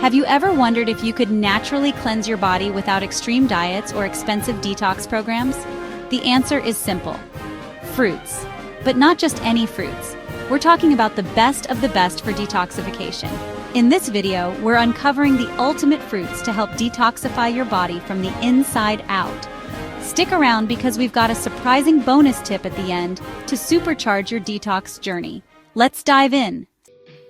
Have you ever wondered if you could naturally cleanse your body without extreme diets or expensive detox programs? The answer is simple. Fruits. But not just any fruits. We're talking about the best of the best for detoxification. In this video, we're uncovering the ultimate fruits to help detoxify your body from the inside out. Stick around because we've got a surprising bonus tip at the end to supercharge your detox journey. Let's dive in.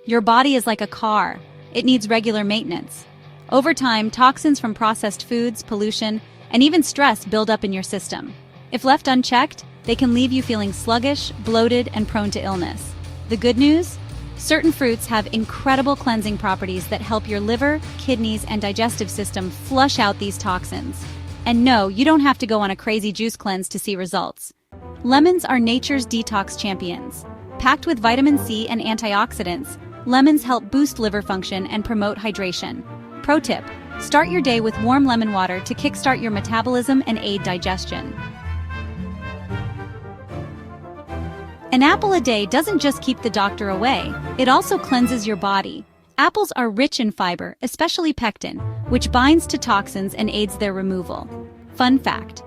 Your body is like a car. It needs regular maintenance. Over time, toxins from processed foods, pollution, and even stress build up in your system. If left unchecked, they can leave you feeling sluggish, bloated, and prone to illness. The good news? Certain fruits have incredible cleansing properties that help your liver, kidneys, and digestive system flush out these toxins. And no, you don't have to go on a crazy juice cleanse to see results. Lemons are nature's detox champions. Packed with vitamin C and antioxidants, lemons help boost liver function and promote hydration. Pro tip: start your day with warm lemon water to kickstart your metabolism and aid digestion. An apple a day doesn't just keep the doctor away, it also cleanses your body. Apples are rich in fiber, especially pectin, which binds to toxins and aids their removal. Fun fact: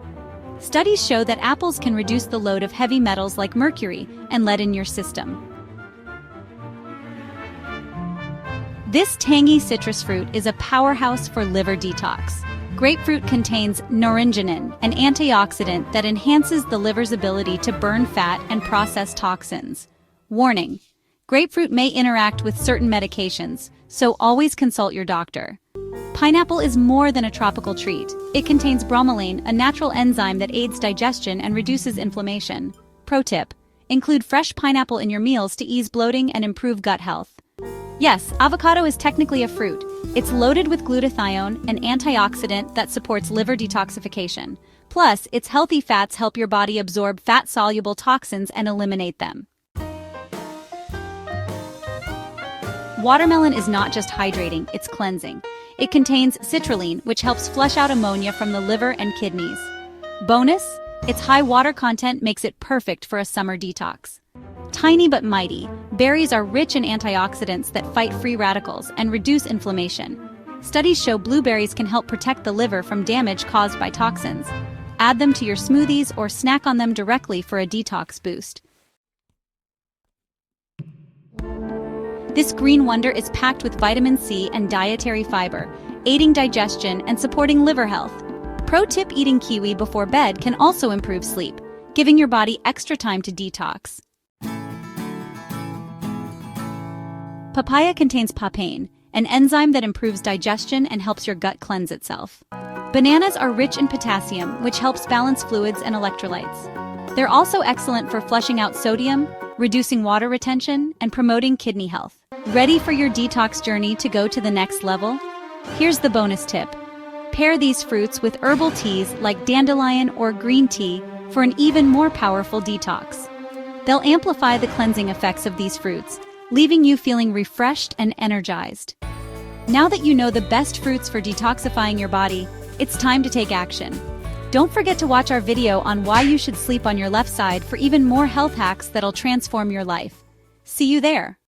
studies show that apples can reduce the load of heavy metals like mercury and lead in your system. This tangy citrus fruit is a powerhouse for liver detox. Grapefruit contains naringenin, an antioxidant that enhances the liver's ability to burn fat and process toxins. Warning: grapefruit may interact with certain medications, so always consult your doctor. Pineapple is more than a tropical treat. It contains bromelain, a natural enzyme that aids digestion and reduces inflammation. Pro tip: include fresh pineapple in your meals to ease bloating and improve gut health. Yes, avocado is technically a fruit. It's loaded with glutathione, an antioxidant that supports liver detoxification. Plus, its healthy fats help your body absorb fat-soluble toxins and eliminate them. Watermelon is not just hydrating, it's cleansing. It contains citrulline, which helps flush out ammonia from the liver and kidneys. Bonus: its high water content makes it perfect for a summer detox. Tiny but mighty, berries are rich in antioxidants that fight free radicals and reduce inflammation. Studies show blueberries can help protect the liver from damage caused by toxins. Add them to your smoothies or snack on them directly for a detox boost. This green wonder is packed with vitamin C and dietary fiber, aiding digestion and supporting liver health. Pro tip: eating kiwi before bed can also improve sleep, giving your body extra time to detox. Papaya contains papain, an enzyme that improves digestion and helps your gut cleanse itself. Bananas are rich in potassium, which helps balance fluids and electrolytes. They're also excellent for flushing out sodium, reducing water retention, and promoting kidney health. Ready for your detox journey to go to the next level? Here's the bonus tip: pair these fruits with herbal teas like dandelion or green tea for an even more powerful detox. They'll amplify the cleansing effects of these fruits, leaving you feeling refreshed and energized. Now that you know the best fruits for detoxifying your body, it's time to take action. Don't forget to watch our video on why you should sleep on your left side for even more health hacks that'll transform your life. See you there.